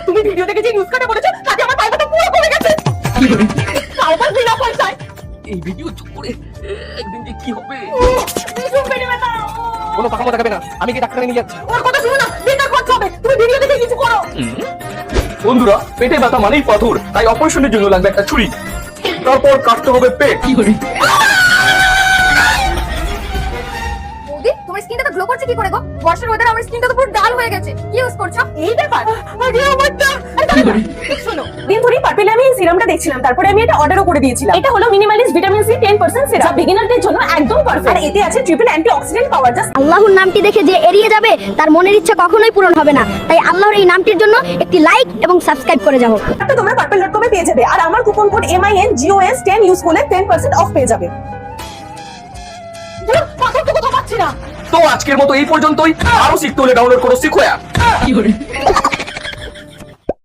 তুমি ভিডিও দেখে যে নিউজ কাটে বলেছো তাতে আমার পায়খানা পুরো কমে গেছে। তারপর বিনা পয়সায় এই ভিডিও চুপ করে একদিন যে কি হবে। ভীষণ পেটে ব্যথা। কোনো পাকামো দেখাবে না, আমি কি ডাক্তারে নিয়ে যাচ্ছি। ওর কথা শুনো না, বেকার খরচ হবে। তুমি ভিডিও দেখে কিছু করো। বন্ধুরা, পেটে ব্যথা মানেই পাথর, তাই অপারেশনের জন্য লাগবে একটা ছুরি, তারপর কাটতে হবে পেট। বৌদি, তোমার স্কিনটা তো গ্লো করছে কি করে গো? বর্ষার ওয়েদার আমার স্কিনটা তো পুরো ডাল হয়ে গেছে। কি ইউজ করছো? এই ব্যাপার আরে আমারটা শোনো, দিন ধরেই পার্পেলে আমি এই সিরামটা দেখছিলাম, তারপরে আমি এটা অর্ডারও করে দিয়েছিলাম। এটা হলো মিনিমালিস্ট ভিটামিন সি 10% সিরাম, যা বিগিনারদের জন্য একদম পারফেক্ট। আর এতে আছে ট্রিপল অ্যান্টিঅক্সিডেন্ট পাওয়ার। জাস্ট আল্লাহর নামটি দেখে যে এড়িয়ে যাবে তার মনের ইচ্ছা কখনোই পূরণ হবে না। তাই আল্লাহর এই নামটির জন্য একটি লাইক এবং সাবস্ক্রাইব করে যাও। এটা তোমরা purple.com এ পেয়ে যাবে। আর আমার কুপন কোড MINGOS10 ইউজ করলে 10% অফ পেয়ে যাবে। পাথরটুকু তো পাচ্ছি না। তো আজকের মতো এই পর্যন্তই। আরো শিখতে হলে ডাউনলোড করো শিখো অ্যাপ।